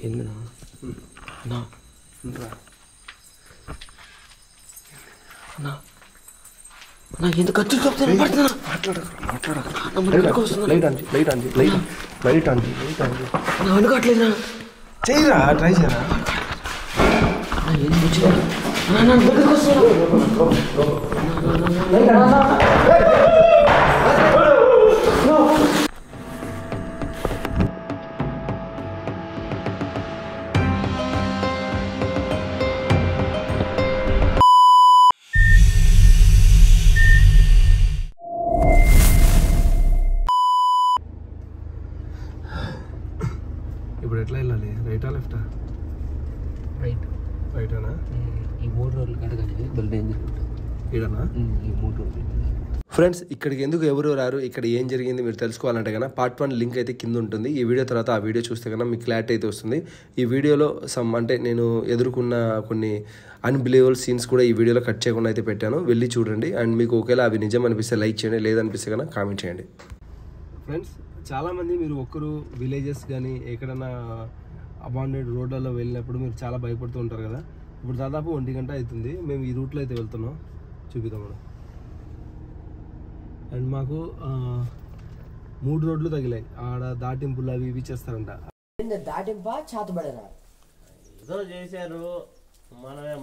ఏందినా నా నాకు ఎందుకు ఖర్చు చెప్తాను నా అనుకోవట్లేదురా చేయరా ట్రై చేయరా ఎందుకు వచ్చా దగ్గరికి వస్తున్నా ఇప్పుడు ఎట్లా వెళ్ళాలి రైటా లెఫ్టా రైట్ రైటానా ఈ 3 రోజులు కడగాలి బల్ డేంజర్ ఈడనా ఈ 3 రోజులు ఫ్రెండ్స్ ఇక్కడికి ఎందుకు ఎవరు రారు ఇక్కడ ఏం జరిగింది మీరు తెలుసుకోవాలంటే కన్నా పార్ట్ 1 లింక్ అయితే కింద ఉంటుంది. ఈ వీడియో తర్వాత ఆ వీడియో చూస్తే కన్నా మీకు క్లారిటీ అయితే వస్తుంది. ఈ వీడియోలో అంటే నేను ఎదుర్కొన్న కొన్ని అన్బిలీవబుల్ సీన్స్ కూడా ఈ వీడియోలో కట్ చేయకుండా అయితే పెట్టాను. వెళ్ళి చూడండి. అండ్ మీకు ఒకవేళ అవి నిజం అనిపిస్తే లైక్ చేయండి, లేదనిపిస్తే కన్నా కామెంట్ చేయండి. ఫ్రెండ్స్ చాలామంది మీరు ఒక్కరు విలేజెస్ కానీ ఎక్కడన్నా అబాండెడ్ రోడ్లలో వెళ్ళినప్పుడు మీరు చాలా భయపడుతూ ఉంటారు కదా. ఇప్పుడు దాదాపు 1 గంట అవుతుంది. మేము ఈ రూట్లో అయితే వెళ్తున్నాం, చూపిద్దాం మనం. అండ్ మాకు 3 రోడ్లు తగిలాయి. ఆడ దాటింపులు అవి ఇవి చేస్తారంట. దాటింపా చేతబడరా ఏదో చేశారు, మనమే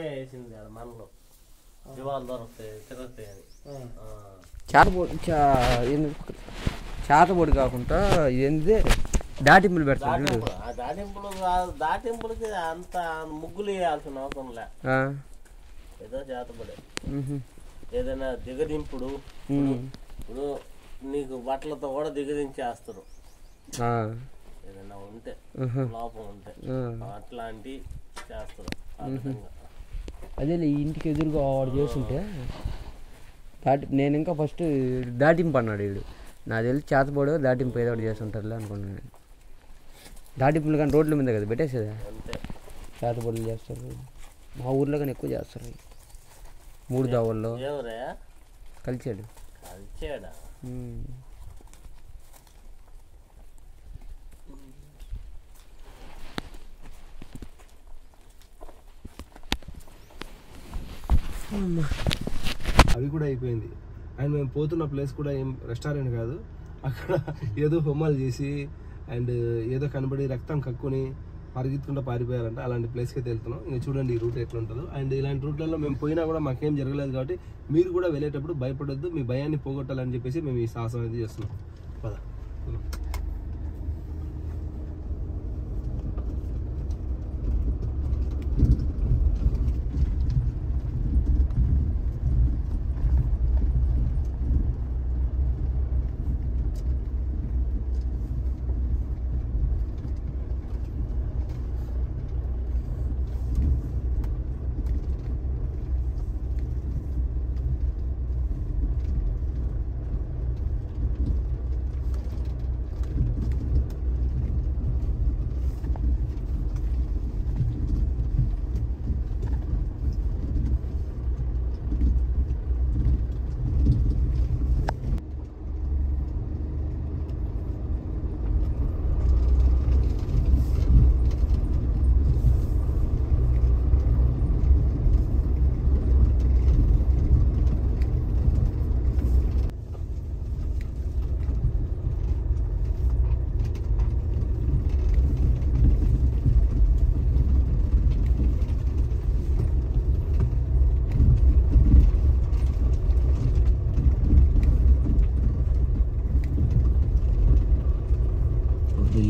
వేసింది అది మనలో దివాలు దొరుకుతాయి తిరుగుతాయి అని చేతబడి కాకుండా ఏంది దాటింపులు పెడతారు. దాటింపులకి అంత ముగ్గులు వేయాల్సిన అవసరం లే, ఏదో చేతబడే. ఏదైనా దిగదింపుడు ఇప్పుడు నీకు బట్టలతో కూడా దిగదించేస్తారు ఏదైనా ఉంటే లోపం ఉంటే అట్లాంటి చేస్తారు. అదే ఇంటికి ఎదురుగా వాడు చేస్తుంటే నేను ఇంకా ఫస్ట్ దాటింపు అన్నాడు వీడు. నాకు తెలిసి చేతబడి దాటింపు ఏదో ఒకటి చేస్తుంటారులే అనుకున్నాను. దాటింపులు కానీ రోడ్ల మీద కదా పెట్టేసేదా, చేతబడులు చేస్తారు. మా ఊర్లో కానీ ఎక్కువ చేస్తారు. 3 దావుల్లో కలిచాడు. అవి కూడా అయిపోయింది. అండ్ మేము పోతున్న ప్లేస్ కూడా ఏం రెస్టారెంట్ కాదు. అక్కడ ఏదో హోమాలు చేసి అండ్ ఏదో కనబడి రక్తం కక్కుని పరిగెత్తుకుంటూ పారిపోయారంట. అలాంటి ప్లేస్కి అయితే వెళ్తున్నాం. ఇంకా చూడండి ఈ రూట్ ఎట్లా ఉంటుందో. అండ్ ఇలాంటి రూట్లలో మేము పోయినా కూడా మాకేం జరగలేదు కాబట్టి మీరు కూడా వెళ్ళేటప్పుడు భయపడొద్దు. మీ భయాన్ని పోగొట్టాలని చెప్పేసి మేము ఈ సాహసం అయితే చేస్తున్నాం. పద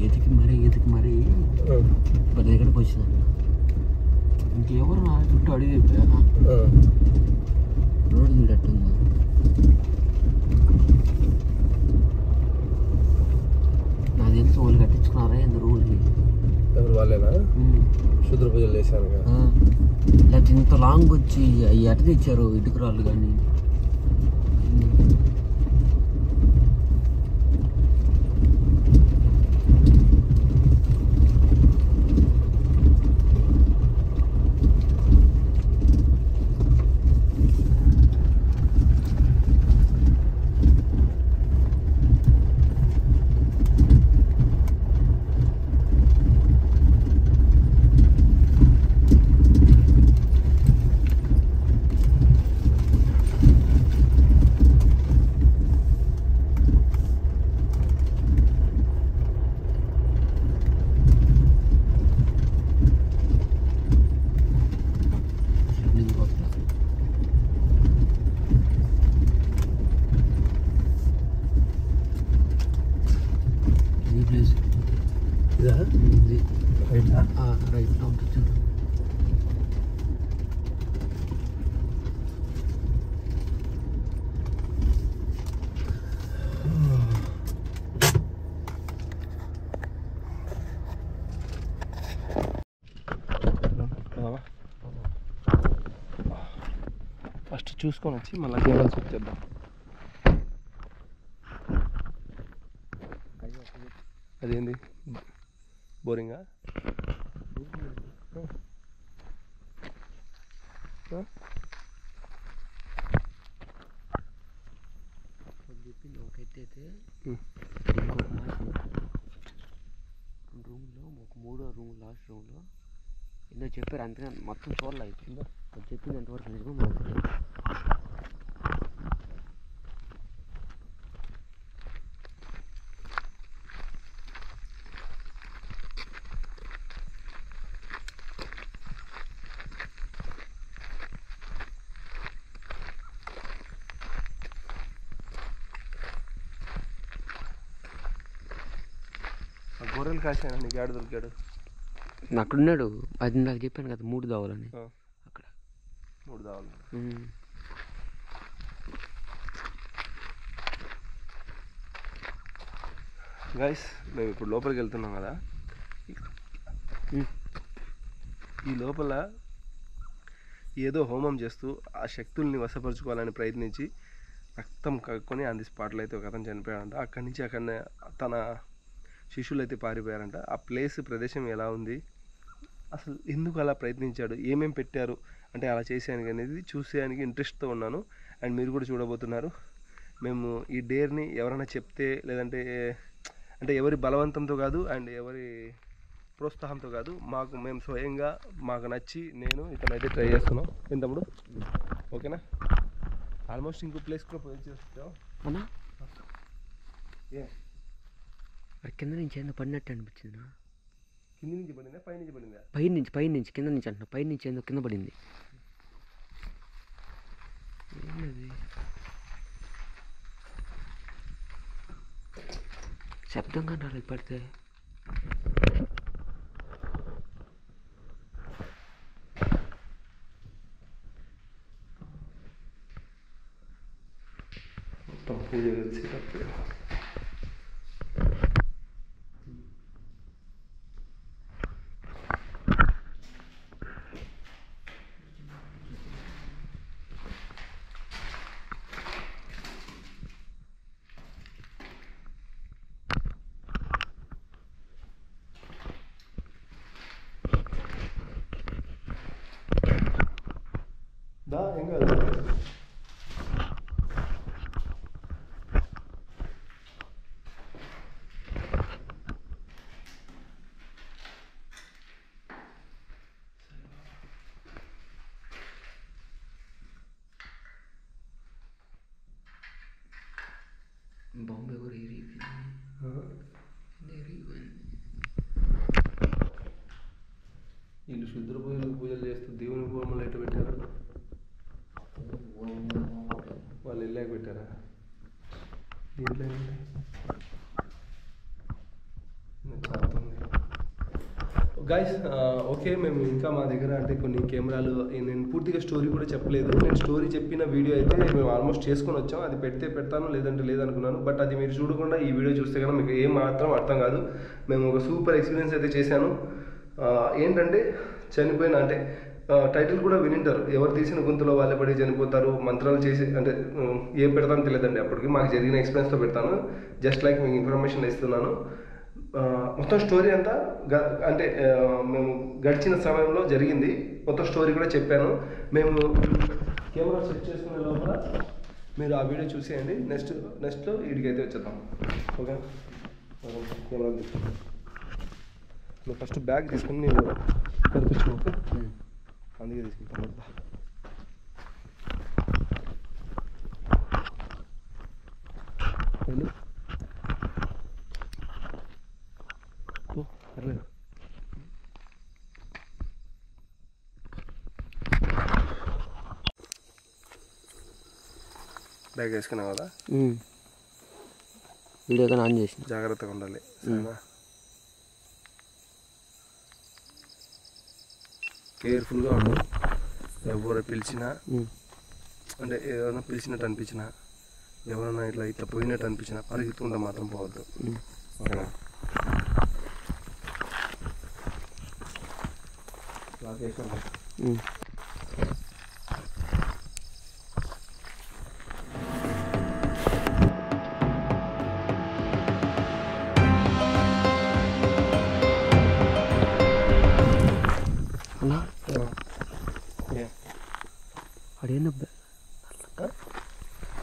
ఎతికి మరీ మన దగ్గరకు వచ్చిందండి. ఇంకెవరు నా చుట్టూ అడిగి రోడ్డు చూడట్టుందా. నాకు తెలిసి వాళ్ళు కట్టించుకున్నారా ఎంత రూల్కి ఎవరు వాళ్ళేనా శుద్ర పూజలు చేశారు. లేకపోతే ఇంత లాంగ్ వచ్చి అవి ఎట తెచ్చారు ఇటుకురాళ్ళు కానీ. రైట్ ఉంటుంది. ఫస్ట్ చూసుకొని వచ్చి మళ్ళీ కేబుల్ స్విచ్ చేద్దాం. అదేంది బోరింగా? చెప్పింది ఒక ఎత్తు అయితే ఇంకొక మాట రూమ్లో ఒక 3వ రూమ్ లాస్ట్ రూమ్లో ఏదో చెప్పారు, అంతగా మొత్తం చూడలే అయిపోయిందో అది చెప్పింది ఎంతవరకు నిజమో మాకు తెలియదు. గొర్రెలు కాసాను నీకు ఏడు దొరికాడు? అక్కడున్నాడు. అది నాకు చెప్పాను కదా 3 దావాలని అక్కడ 3 దావాలు. గైస్ మేము ఇప్పుడు లోపలికి వెళ్తున్నాం కదా, ఈ లోపల ఏదో హోమం చేస్తూ ఆ శక్తుల్ని వశపరుచుకోవాలని ప్రయత్నించి రక్తం కక్కుని ఆన్ ది స్పాట్లో అయితే ఒక అతను చనిపోయాడంట. అక్కడి నుంచి అక్కడనే తన శిష్యులు అయితే పారిపోయారంట. ఆ ప్రదేశం ఎలా ఉంది, అసలు ఎందుకు అలా ప్రయత్నించాడు, ఏమేమి పెట్టారు అంటే అలా చేసేయానికి అనేది చూసేయానికి ఇంట్రెస్ట్తో ఉన్నాను. అండ్ మీరు కూడా చూడబోతున్నారు. మేము ఈ డేర్ని ఎవరైనా చెప్తే లేదంటే అంటే ఎవరి బలవంతంతో కాదు అండ్ ఎవరి ప్రోత్సాహంతో కాదు, మేము స్వయంగా మాకు నచ్చి నేను ఇతనైతే ట్రై చేస్తున్నాం. ఏం తమ్ముడు ఓకేనా? ఆల్మోస్ట్ ఇంకో ప్లేస్ కూడా పోయి చేస్తాం. కింద నుంచి ఏందో పడినట్టు అనిపించింది. కింద నుంచి పడిందా పై నుంచి పడిందా? పైనుంచి కింద నుంచి అంటున్నా, పైనుంచి ఏందో కింద పడింది. ఏంటది శబ్దంగా రాలేదు పడితే. మొత్తం పూజ వచ్చేటప్పుడు దా ఏం కాదు. బాంబే కూడా వీళ్ళు శుద్ర పూజలు చేస్తూ దేవుని బొమ్మలు ఎట్ట పెట్టారు? వాళ్ళు ఇల్లాక పెట్టారా? దీంట్లో గైస్ ఓకే, మేము ఇంకా మా దగ్గర అంటే కొన్ని కెమెరాలు, నేను పూర్తిగా స్టోరీ కూడా చెప్పలేదు. నేను స్టోరీ చెప్పిన వీడియో అయితే మేము ఆల్మోస్ట్ చేసుకొని వచ్చాం. అది పెడితే పెడతాను లేదంటే లేదనుకున్నాను. బట్ అది మీరు చూడకుండా ఈ వీడియో చూస్తే కనుక మీకు ఏం మాత్రం అర్థం కాదు. మేము ఒక సూపర్ ఎక్స్పీరియన్స్ అయితే చేశాను. ఏంటంటే చనిపోయిన అంటే టైటిల్ కూడా వినింటారు, ఎవరు తీసిన గొంతులో వాళ్ళే పడి చనిపోతారు, మంత్రాలు చేసి అంటే ఏం పెడతానో తెలియదండి. అప్పటికి మాకు జరిగిన ఎక్స్పీరియన్స్తో పెడతాను. జస్ట్ లైక్ మీకు ఇన్ఫర్మేషన్ ఇస్తున్నాను. మొత్తం స్టోరీ అంతా అంటే మేము గడిచిన సమయంలో జరిగింది మొత్తం స్టోరీ కూడా చెప్పాను. మేము కెమెరా సెట్ చేసుకునే లోపల మీరు ఆ వీడియో చూసేయండి. నెక్స్ట్లో వీడికైతే వచ్చేద్దాం. ఓకే, కెమెరా తీసుకుంటాం. నువ్వు ఫస్ట్ బ్యాగ్ తీసుకుని నేను కనిపించు. ఓకే, అందుకే తీసుకుంటాను. వెళ్ళు, పర్లేదు. బ్యాగ్ వేసుకున్నావు కదా, వీడియో కానీ ఆన్ చేసి జాగ్రత్తగా ఉండాలి. సరేనా? కేర్ఫుల్గా ఉండు. ఎవరు పిలిచినా అంటే ఏదైనా పిలిచినట్టు అనిపించినా ఎవరైనా ఇట్లా పోయినట్టు అనిపించినా పరిగెత్తుకుంటా మాత్రం పోవద్దు. ఓకేనా?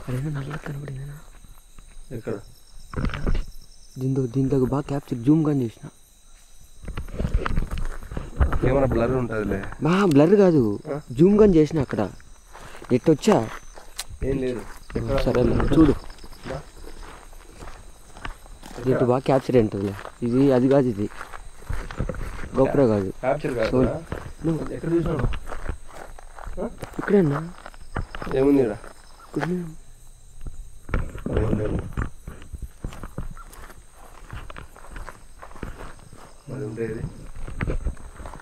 అదేనా నల్ల కనబడిందా? ఎక్కడ? దీంతో బాగా క్యాప్చర్ జూమ్ కానీ చేసిన. కెమెరా బ్లర్ ఉంటుందిలే. బ్లర్ కాదు, జూమ్ కానీ చేసిన. అక్కడ నెట్ వచ్చా ఏం లేదు. సరే చూడు, దీంతో బాగా క్యాప్చర్ ఉంటుందిలే. ఇది అది కాదు, ఇది గోప్రో కాదు. క్యాప్చర్ కాదు. ఎక్కడ చూసినావు? ఇక్కడేనా? ఏముంది ఇక్కడ? మరి ఉండేది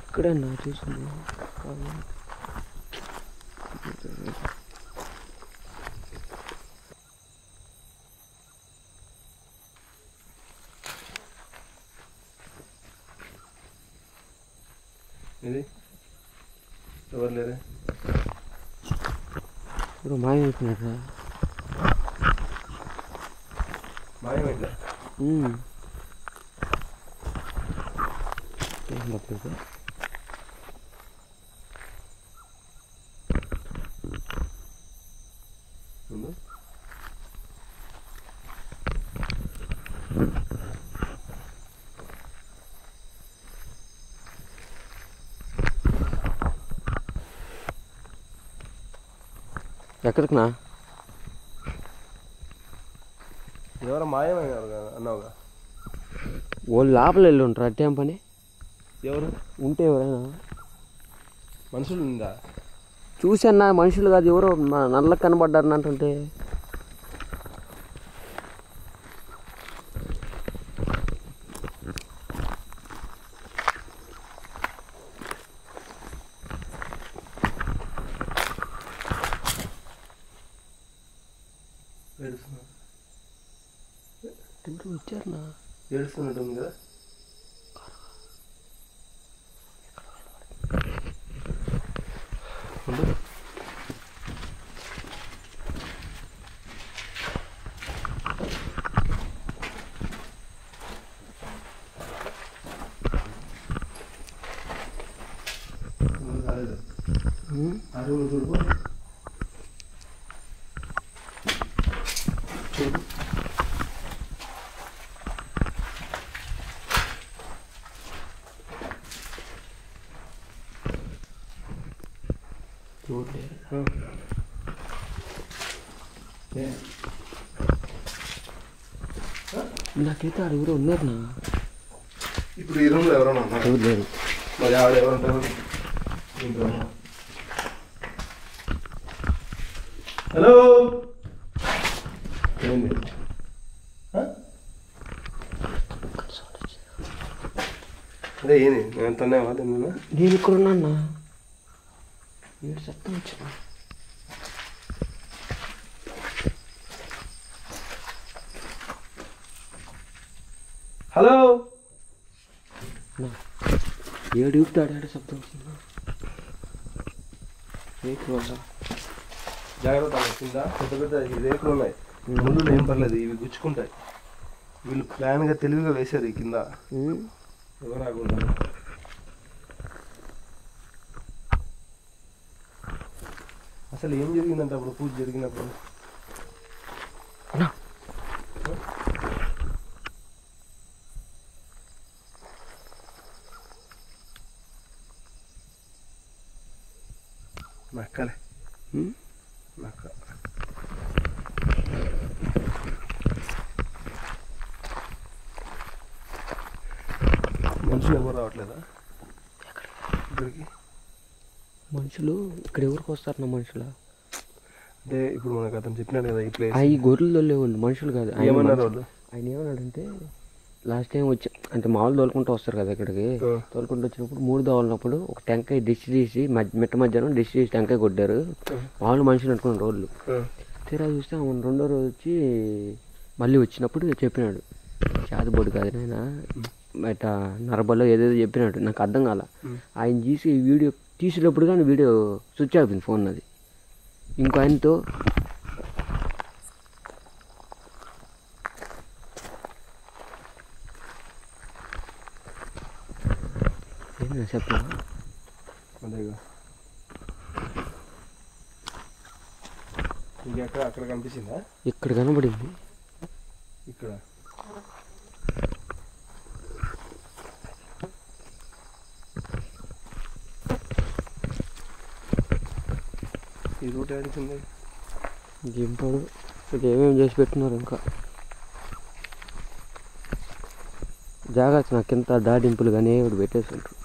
ఇక్కడేనా? చూసింది ఇది ఎవరు లేదే? ఇప్పుడు మాయమైపోయినారా? మాయమైందా? ఎక్కడికినా? ఎవరో మాయమైనారు కదా అన్నావుగా. వాళ్ళు లోపల వెళ్ళి ఉంటారు. అట్టేం పని? ఎవరు ఉంటే ఎవరైనా మనుషులు ఉందా? చూసన్నా మనుషులు కాదు, ఎవరో నల్ల కనబడ్డారని అంటుంటే. వచ్చారనా? ఏడుస్తున్నట్టుంది కదా. అరువు చూడు నాకైతే ఆడ ఎవరో ఉన్నారు నా. ఇప్పుడు ఈ రూమ్లో ఎవరైనా ఉన్నారు? ఎవరు లేరు. మరి ఆవిడ ఎవరు ఉంటారు? హలో ఏంది? అదే ఏంది? నేను తనే వాళ్ళు నేను ఇక్కడ ఉన్నా. ఏడు శబ్దం వచ్చిన. హలో ఏడు ఊపుతాడు. శబ్దం వచ్చిందా? జాగ్రత్త కింద పెద్ద పెద్ద రేకులు ఉన్నాయి. ముందు ఏం పర్లేదు, ఇవి గుచ్చుకుంటాయి. వీళ్ళు ప్లాన్గా తెలివిగా వేశారు ఈ కింద. ఎవరు ఆగుందా? అసలు ఏం జరిగిందంటే అప్పుడు పూజ జరిగినప్పుడు నక్కలే నక్క. మనుషులు ఎవరు రావట్లేదా ఇక్కడికి? మనుషులు ఇక్కడ ఎవరికి వస్తారు నా? మనుషులు అంటే ఇప్పుడు మనకు అతను చెప్పినాడు కదా ఈ ప్లేస్. ఈ గొర్రెలు లేవు మనుషులు కాదు. ఏమన్నారు వాళ్ళు? ఆయన ఏమన్నాడంటే లాస్ట్ టైం వచ్చి అంటే మామూలు తోలుకుంటూ వస్తారు కదా ఇక్కడికి. తోలుకుంటూ వచ్చినప్పుడు 3 దోవలినప్పుడు ఒక టెంకాయ డిష్ తీసి మిట్ట మధ్యాహ్నం డిష్ తీసి టెంకాయ కొట్టారు. మామూలు మనుషులు అనుకున్న రోజులు. తీరా చూస్తే అవును 2వ రోజు వచ్చి మళ్ళీ వచ్చినప్పుడు చెప్పినాడు, చేతబొడి కాదు నాయన బయట నరబల్లో ఏదేదో చెప్పినాడు. నాకు అర్థం కాల. ఆయన తీసి వీడియో తీసేటప్పుడు కానీ వీడియో స్విచ్ అయిపోయింది ఫోన్ అది. ఇంకో ఆయనతో ఏంటి చెప్పా అక్కడ కనిపించిందా? ఇక్కడ కనబడింది. ఇక్కడ ఈ రూట్ ఏడుతుంది జింపాడు. ఇక్కడ ఏమేమి చేసి పెట్టినారు ఇంకా. జాగ్రత్త, నాకు ఎంత దాడింపులు కానీ ఇప్పుడు పెట్టేస్తుంటారు.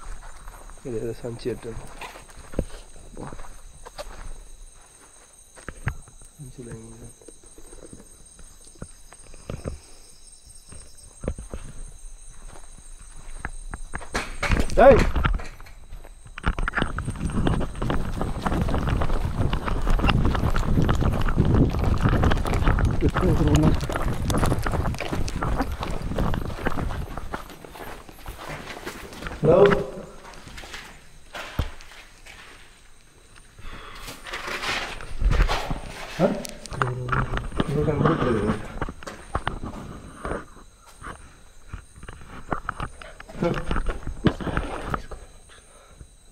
ఇదేదో సంచి ఎట్టు హలో కనపడట్లేదు.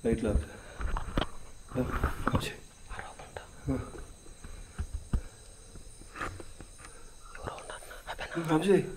లైట్లో అభిషేక్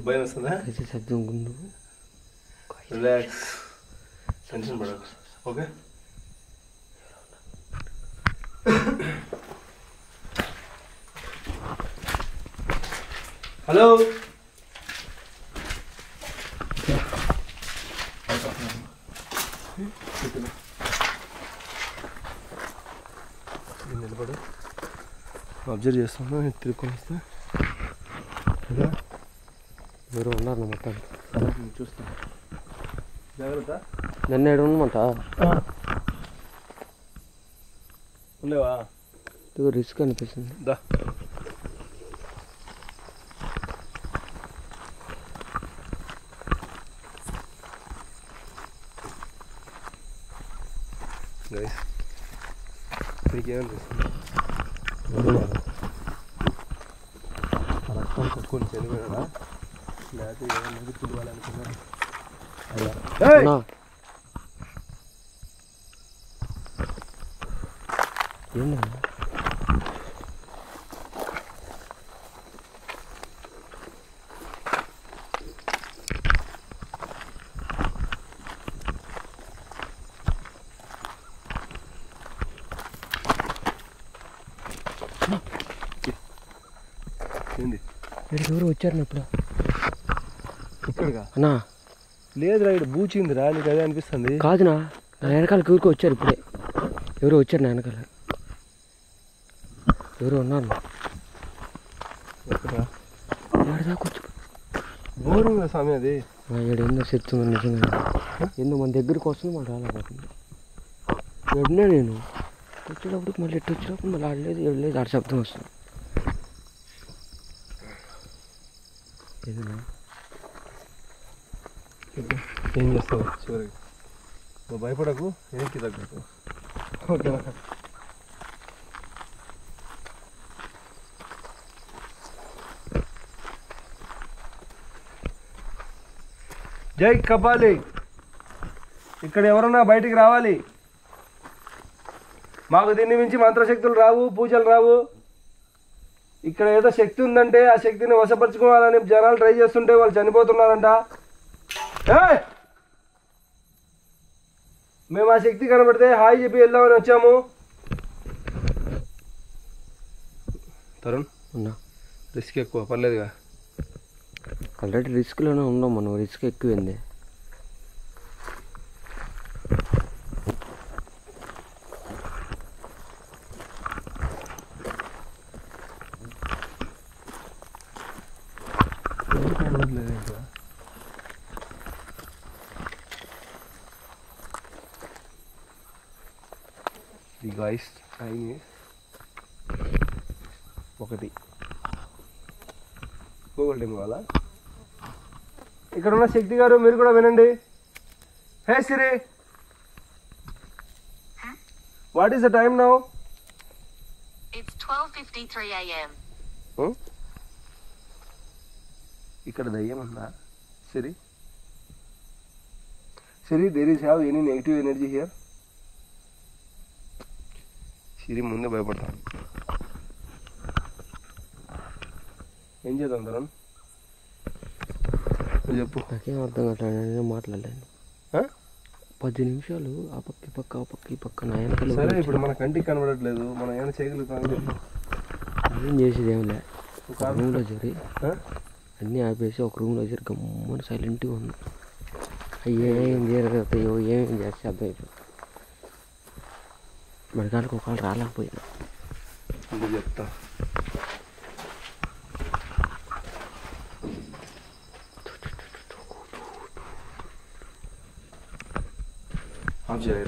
భయం వస్తుందా? శబ్దం గుండు. రిలాక్స్, టెన్షన్ పడకు. ఓకే హలో నిలబడు, అబ్జర్వ్ చేస్తాను. తిరుక్కొని వస్తా. ఎవరు ఉన్నారు మొత్తం చూస్తాను. జాగ్రత్త. నన్ను ఏడు ఉండమంట. ఉండేవా? రిస్క్ అనిపిస్తుంది. దా గైస్, మీకేమనిపిస్తుంది? రక్తం కొట్టుకొని చనిపోయాడా లేకపోతే ఏమన్నా పిలవాలనుకున్నాను. ఏంటన్నా ఏంది? ఎవరు వచ్చారు ఇప్పుడు? ఇక్కడిగా అన్నా లేదురా, ఇక్కడ బూచిందిరా. నీకు అదే అనిపిస్తుంది? కాదునా, నా వెనకాలకి ఊరికి వచ్చారు ఇప్పుడే. ఎవరు వచ్చారు నా వెనకాల, ఎవరు ఉన్నారు. కూర్చో. బోరింగ్ స్వామి అది. ఏడు ఏందో చెప్తుంది నిజంగా. ఏందో మన దగ్గరికి వస్తుంది, మళ్ళీ రాలేకపోతుంది. వెంటనే నేను వచ్చేటప్పుడు మళ్ళీ ఎట్టు వచ్చేటప్పుడు మళ్ళీ ఆడలేదు ఏడలేదు ఆడ శబ్దం వస్తుంది. ఏదన్నా ఏం చేస్తావు చివరికి? నువ్వు భయపడకు, వెనక్కి తగ్గకు. ఓకేనా? జై కపాలి. ఇక్కడ ఎవరన్నా బయటికి రావాలి. మాకు దీన్ని మించి మంత్రశక్తులు రావు, పూజలు రావు. ఇక్కడ ఏదో శక్తి ఉందంటే ఆ శక్తిని వశపరుచుకోవాలని జనాలు ట్రై చేస్తుంటే వాళ్ళు చనిపోతున్నారంట. మేము ఆ శక్తి కనబడితే హాయ్ చెప్పి వెళ్దామని వచ్చాము. తరుణ్ ఉన్నా రిస్క్ ఎక్కువ పర్లేదుగా. ఆల్రెడీ రిస్క్లోనే ఉన్నాం మనం, రిస్క్ ఎక్కువైంది. ఈ గాయస్ టైం 1 గూగుల్ టైం కావాలా? ఇక్కడ ఉన్న శక్తి గారు మీరు కూడా వినండి. Hey Siri, what is the time now? It's 12:53 a.m. ఇక్కడ దయ్యం ఉందా? Siri Siri, there is have any negative energy here? Siri ముందే భయపడతాను. ఏం చేద్దాం తరుణ్? చెప్పు. నాకేం అర్థం కావట్లేదు, నేను మాట్లాడలేను. 10 నిమిషాలు ఆ పక్క ఈ పక్క నా వెనకాల. సరే ఇప్పుడు మన కంటికి కనబడట్లేదు, మనం ఏమైనా చేయగలుగుతాం? ఏం చేసేది ఏం లే. ఒక రూమ్లో చేరి అన్నీ ఆపేసి ఒక రూమ్లో చేరి గమ్మున సైలెంట్గా ఉన్నాం. ఏం జరుగుతాయో ఏమేం చేస్తే అర్థం అయిపోయింది. మడికాళ్ళకి ఒకళ్ళు రాలేకపోయినా చెప్తా.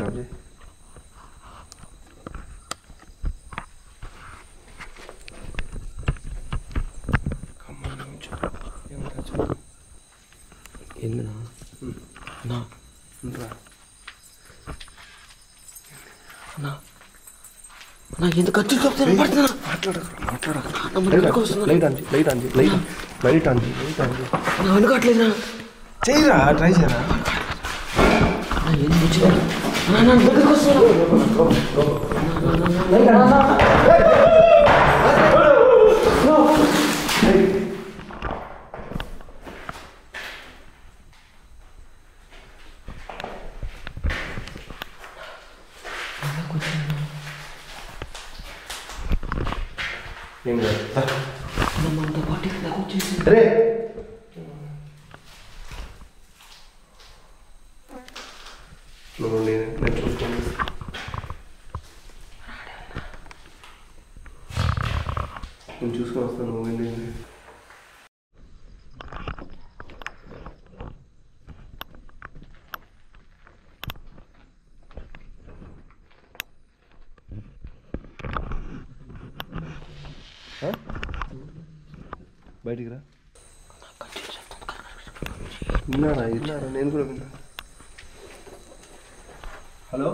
రాజీ ఏందినా నా ఎందుకు ఖర్చు చెప్తాను? అనుకోవట్లేదురా. చేయరా, ట్రై చేయరా. నేను చూసుకోండి. నేను చూసుకొని వస్తాను. నువ్వేంటి బయటికి రా. విన్నారా? నేను కూడా విన్నా. హలో,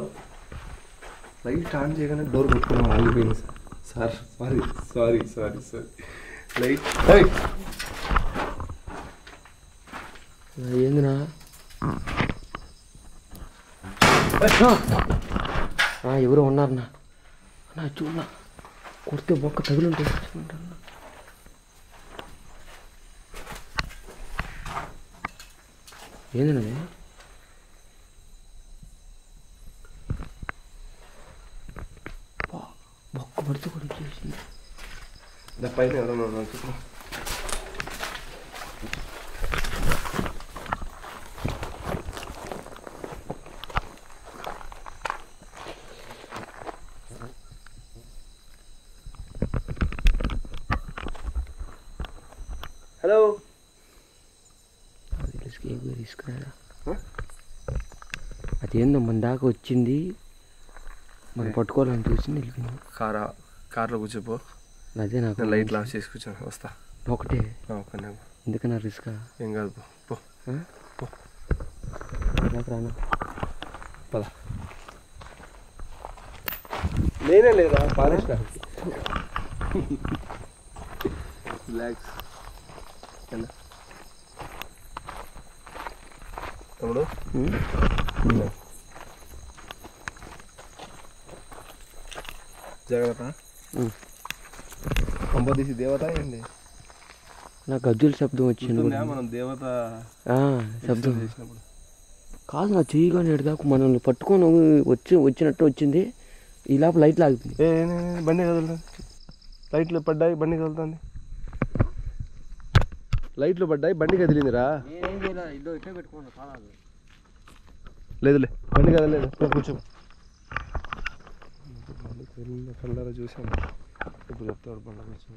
లైట్ ఆన్ చేయగానే డోర్ కొట్టుకున్నాం, ఆగిపోయింది సార్. Sorry light ఏందినా? ఎవరో ఉన్నారన్నా. నా చూడనా కొడితే బొక్క తగులుంటే ఏంది బొక్క పడితే కూడా వచ్చేసింది. పైన ఎవరన్నా చూసుకో. హలో, తీసుకురాడా? అదేందో మన దాకా వచ్చింది, మనం పట్టుకోవాలని చూసి వెళ్ళిపోయింది. కార్లో కూర్చోపో. అదే నాకు లైట్ ఆఫ్ చేసి కూర్చొని వస్తా. ఒకటే ఎందుకన్నా రిస్క్? ఏం కాదు, పో. రానా పద. నేనే లేదా పాలిష్ రిలాక్స్. తమ్ముడు జాగ్రత్త. పంపదీసి దేవత ఏంటి? నాకు గజ్జుల శబ్దం వచ్చింది. మనం దేవత శబ్దం చేసినప్పుడు కాదు నా చెయ్యి కానీ ఎడదాకు మనల్ని పట్టుకొని వచ్చినట్టు వచ్చింది. ఈ లోపల లైట్లు ఆగుతుంది. బండి కదులుతుంది. లైట్లు పడ్డాయి, బండి కదులుతుంది. లైట్లు పడ్డాయి, బండి కదిలిందిరా. లేదులే, బండి కదలేదు. కూర్చో. కళ్ళారా చూసాను. ఇప్పుడు చెప్తాడు బండి కూర్చో.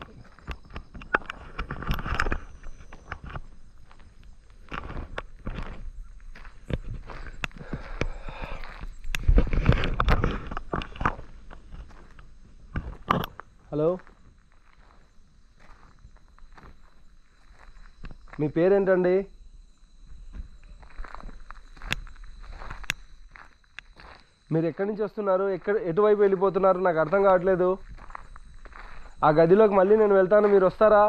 హలో, మీ పేరేంటండి? మీరు ఎక్కడి నుంచి వస్తున్నారు? ఎటువైపు వెళ్ళిపోతున్నారు? నాకు అర్థం కావట్లేదు. ఆ గదిలోకి మళ్ళీ నేను వెళ్తాను, మీరు వస్తారా?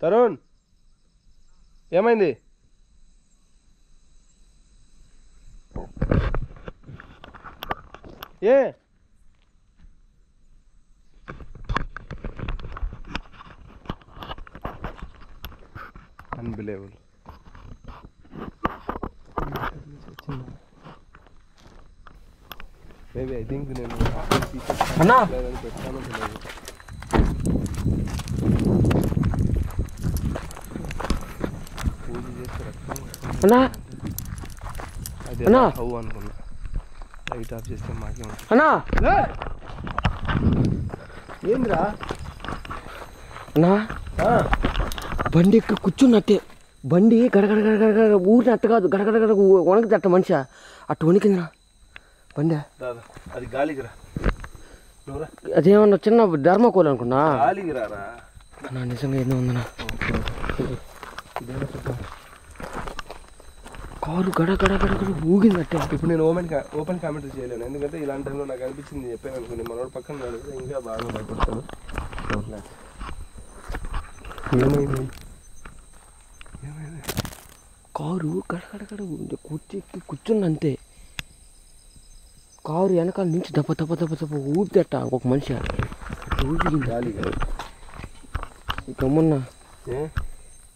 తరుణ్, ఏమైంది? ఏ అన్బిలీవబుల్. మేబీ ఐ థింక్ నేను అన్నా పెట్టాను తెలియదు. పూజ చేస్తే అన్నా అది హౌ అనుకున్నా. లైట్ ఆఫ్ చేస్తే మాకే ఉంటుంది. అన్నా ఏంద్రా అన్నా బండి ఎక్కడ కూర్చున్నట్టే. బండి గడగడ గడగడ ఊరినట్టు కాదు, గడగడ గడ వణకుతట్ట మనిషి అట్టు వణికిందిరా బండి. అది గాలికి రా. అదేమన్నా చిన్న ధర్మకోల్ అనుకున్నా. గాలికి రారా నా నిజంగా ఎన్నో ఉందన్నా. కారు గడగడ గడగడ ఊగిందట్టే. ఇప్పుడు నేను ఓపెన్ కామెంట్ చేయలేను, ఎందుకంటే ఇలాంటి టైంలో నాకు అనిపించింది చెప్పాను అనుకుని. మనోడు పక్కన నడిపితే ఇంకా బాగా భయపడతాడు. ఏమైంది? కారు గడగడగడ కూర్చుందంతే. కారు వెనకాల నుంచి దప్ప దప్ప దప్ప దప్ప ఊపితేట ఒక మనిషి ఊపిరింది గాలి. గమ్మున్నా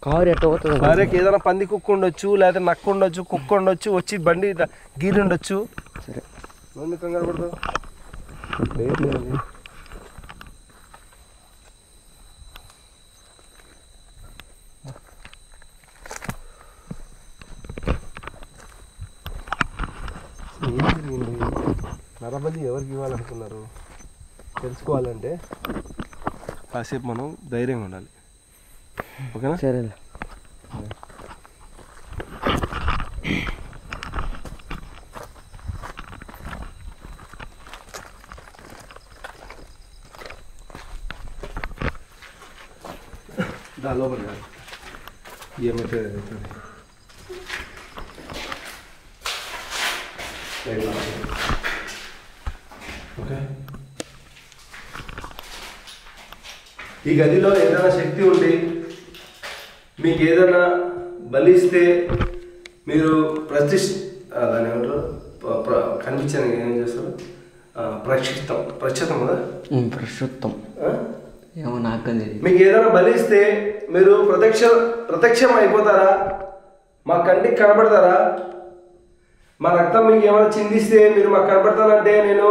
కారు ఎట్ట పోతుంది. భార్యకి ఏదైనా పంది కుక్క ఉండొచ్చు, లేదా నక్క ఉండొచ్చు, కుక్క ఉండొచ్చు, వచ్చి బండి గీరి ఉండొచ్చు. సరే నువ్వు కంగారు పడతావు. నరబలి ఎవరికి ఇవ్వాలనుకున్నారు తెలుసుకోవాలంటే కాసేపు మనం ధైర్యంగా ఉండాలి. ఓకేనా? సరే లోపల ఏమైతే ఓకే. ఈ గదిలో ఏదైనా శక్తి ఉండి మీకు ఏదైనా బలిస్తే మీరు దాని ఏమంటారు కనిపించాను ఏం చేస్తారు? ప్రక్షితం కదా, ప్రస్తుతం ఏమో నాకు మీకు ఏదైనా బలిస్తే మీరు ప్రత్యక్షం అయిపోతారా? మా కంటికి కనబడతారా? మా రక్తం మీకు ఏమైనా చిందిస్తే మీరు మాకు కనబడతానంటే నేను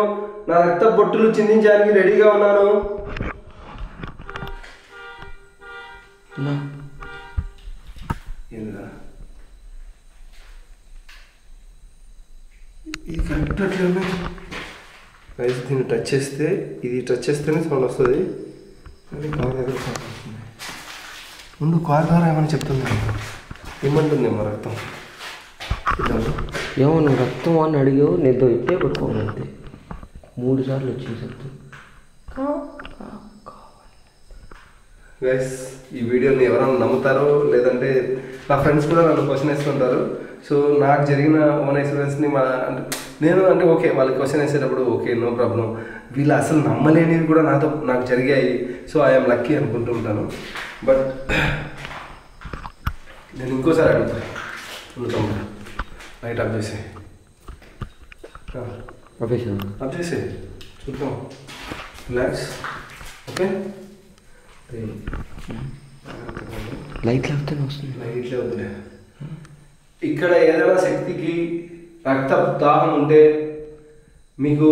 నా రక్త బొట్టులు చిందించడానికి రెడీగా ఉన్నాను. ఇది కరెక్ట్ అట్లనే రైస్ దీన్ని టచ్ చేస్తే, ఇది టచ్ చేస్తేనే సౌండ్ వస్తుంది. అది కార్ దగ్గర సౌండ్ వస్తుంది. ముందు కార్ ద్వారా ఏమైనా చెప్తుంది, ఏమంటుందేమో రక్తం. ఏమో నువ్వు రక్తం అని అడిగావు, నేను ఇట్టే పట్టుకోవాలంతే. 3 సార్లు వచ్చింది రక్తం. గైస్, ఈ వీడియోని ఎవరైనా నమ్ముతారో లేదంటే నా ఫ్రెండ్స్ కూడా నన్ను క్వశ్చన్ వేస్తుంటారు. సో నాకు జరిగిన ఓన్ ఎక్స్పీరియన్స్ని నేను ఓకే వాళ్ళకి క్వశ్చన్ వేసేటప్పుడు ఓకే నో ప్రాబ్లం. వీళ్ళు అసలు నమ్మలేనివి కూడా నాకు జరిగాయి. సో ఐఎమ్ లక్కీ అనుకుంటూ ఉంటాను. బట్ నేను ఇంకోసారి అడుగుతాను, లైట్ ఆఫ్ చేసే చూద్దాం. రిలాక్స్. ఓకే. లైట్ లేకపోతే వస్తుంది. లైట్లే వద్దులే. ఇక్కడ ఏదైనా శక్తికి రక్త దాహం ఉంటే, మీకు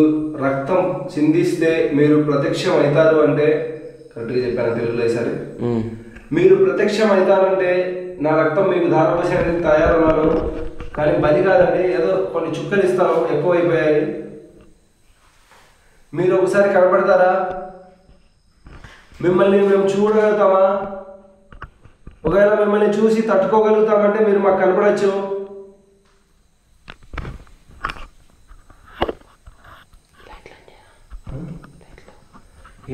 రక్తం చిందిస్తే మీరు ప్రత్యక్షం అవుతారు అంటే, కరెక్ట్గా చెప్పాను తెలుగులో ఈసారి, మీరు ప్రత్యక్షం అవుతారంటే నా రక్తం మీకు ధారపోసేందుకు తయారున్నాను, కానీ బలి కాదండి, ఏదో కొన్ని చుక్కలు ఇస్తాను, ఎక్కువైపోయాయి, మీరు ఒకసారి కనపడతారా, మిమ్మల్ని మేము చూడగలుగుతామా, ఒకవేళ మిమ్మల్ని చూసి తట్టుకోగలుగుతామంటే మీరు మాకు కనపడచ్చు.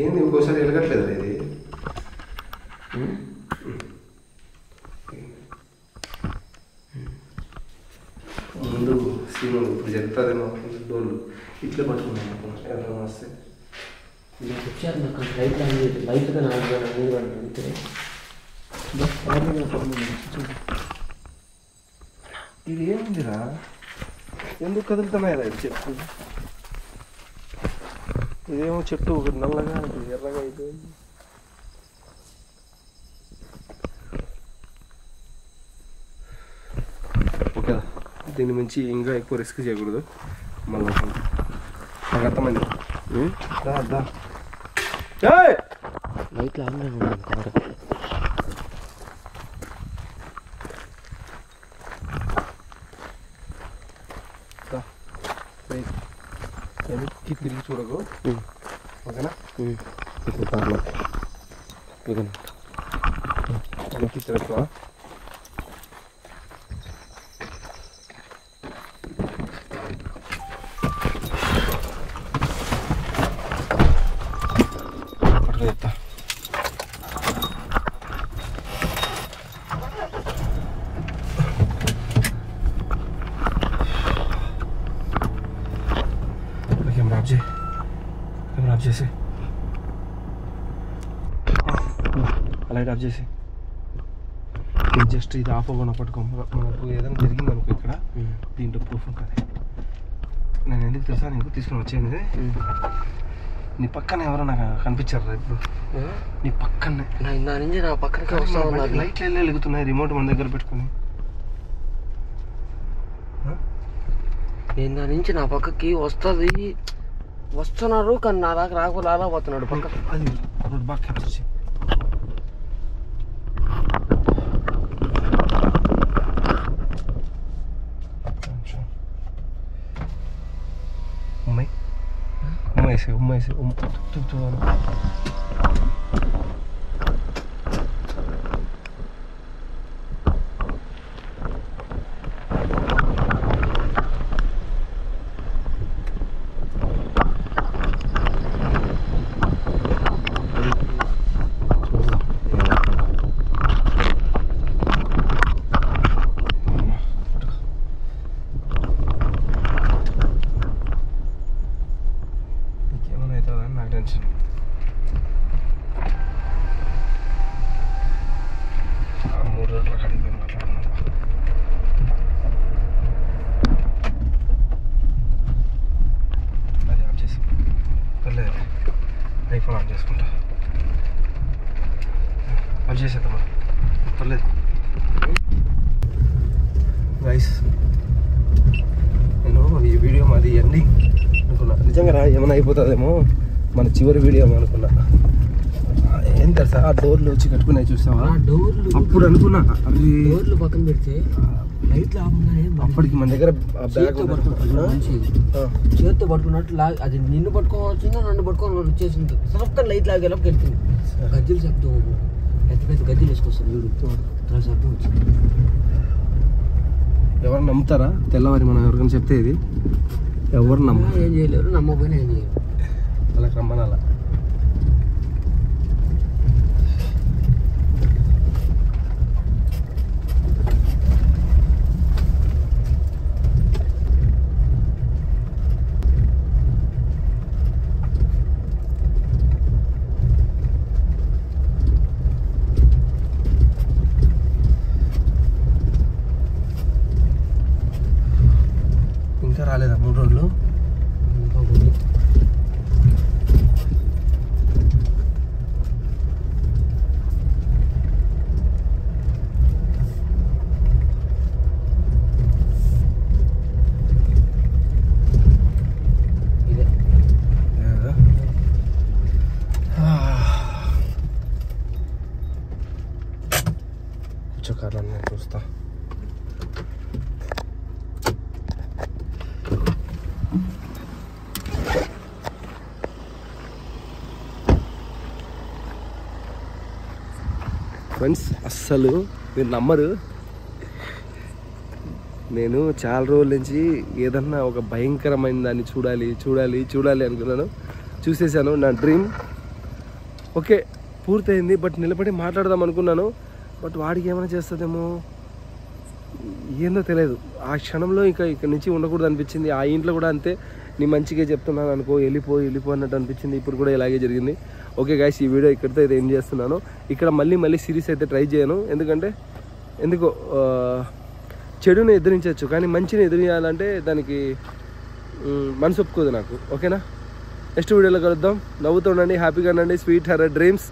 ఏంది ఇంకోసారి వెలగట్లేదు ఇది. ముందు సీన్ ఇప్పుడు చెప్తారేమో డోర్లు ఇట్లా పట్టుకున్నాను ఎవరైనా వస్తే. వచ్చారు నాకు లైట్గా అంతే. ఇది ఏముందిరా, ఎందుకు కదులుతున్నాయిరా ఇది చెట్టు? ఇదేమో చెట్టు ఒకటి నల్లగా ఎర్రగా అయిపోయింది. ఓకే, దీని మించి ఇంకా ఎక్కువ రిస్క్ చేయకూడదు. మళ్ళీ నాకు అర్థమైంది. లైట్లు ఆన్లో ఉన్నాను కవర్. వెనక్కి తిరిగి చూడకు, ఓకేనా? వెనక్కి తిరగ. కెమెరా ఆఫ్ చేసి లైట్ ఆఫ్ చేసి జస్ట్ ఇది ఆఫ్ అవ్వకుండా పట్టుకో. మనకు ఏదైనా జరిగింది అనుకో ఇక్కడ, దీంట్లో ప్రూఫ్ ఉంటుంది. నేను ఎందుకు తెలుసా నీకు తీసుకుని వచ్చేది, నీ పక్కన ఎవరో నాకు కనిపించారు ఇప్పుడు. నీ పక్కనే నా నుంచి నా పక్కనకే వస్తాను. లైట్లు వెళ్ళి వెలుగుతున్నాయి, రిమోట్ మన దగ్గర పెట్టుకుని. నేను దాని నుంచి నా పక్కకి వస్తున్నారు, కానీ నా దాకా రాకపోతే అలా పోతున్నాడు పక్క. అది రోడ్ బాగా క్యాప్చర్ చేయి. ఉమ్మేసి ఐఫోన్ ఆన్ చేసుకుంటా. ఆన్ చేసేద్దామా, పర్లేదు. గైస్, నేను ఈ వీడియో మాది ఎండింగ్ అనుకున్నా. నిజంగా ఏమైనా అయిపోతుందేమో మన చివరి వీడియో అనుకున్నా. ఏం తెలుసా, ఆ డోర్లు వచ్చి కట్టుకున్నాయి చూసావా, డోర్లు అప్పుడు అనుకున్నా డోర్లు పక్కన పెడితే లైట్లు ఆపున్నాయి. అప్పటికి మన దగ్గర చేతితో పట్టుకున్నట్టు అది నిన్ను పట్టుకోవాల్సిందో నన్ను పట్టుకోవాలి వచ్చేసింది. సొక్క లైట్ లాగేలోకి వెళ్తుంది. గజ్జలు శబ్దం, పెద్ద పెద్ద గజ్జలు వేసుకొస్తారు వీడు, చాలా శబ్దం వచ్చింది. ఎవరు నమ్ముతారా? తెల్లవారి మనం ఎవరికైనా చెప్తే ఇది ఎవరు ఏం చేయలేరు, నమ్మకపోయినా ఏం చేయలేరు. అలా రమ్మనాల. ఇంకా రాలేదా 3 రోజులు? ఫ్రెండ్స్ అస్సలు మీరు నమ్మరు, నేను చాలా రోజుల నుంచి ఏదన్నా ఒక భయంకరమైన దాన్ని చూడాలి అనుకున్నాను. చూసేసాను. నా డ్రీమ్ ఓకే పూర్తయింది. బట్ నిలబడి మాట్లాడదాం అనుకున్నాను. బట్ వాడికి ఏమైనా చేస్తుందేమో ఏందో తెలియదు. ఆ క్షణంలో ఇక్కడి నుంచి ఉండకూడదు అనిపించింది. ఆ ఇంట్లో కూడా అంతే, నీ మంచిగా చెప్తున్నాను అనుకో, వెళ్ళిపో అన్నట్టు అనిపించింది. ఇప్పుడు కూడా ఇలాగే జరిగింది. ఓకే గైస్, ఈ వీడియో ఇక్కడితో అయితే ఏం చేస్తున్నాను. ఇక్కడ మళ్ళీ సిరీస్ అయితే ట్రై చేయను. ఎందుకో చెడుని ఎదిరించవచ్చు, కానీ మంచిని ఎదిరించాలంటే దానికి మనసు ఒప్పుకోదు నాకు. ఓకేనా, నెక్స్ట్ వీడియోలో కలుద్దాం. నవ్వుతూ ఉండండి, హ్యాపీగా ఉండండి. Sweet horror dreams.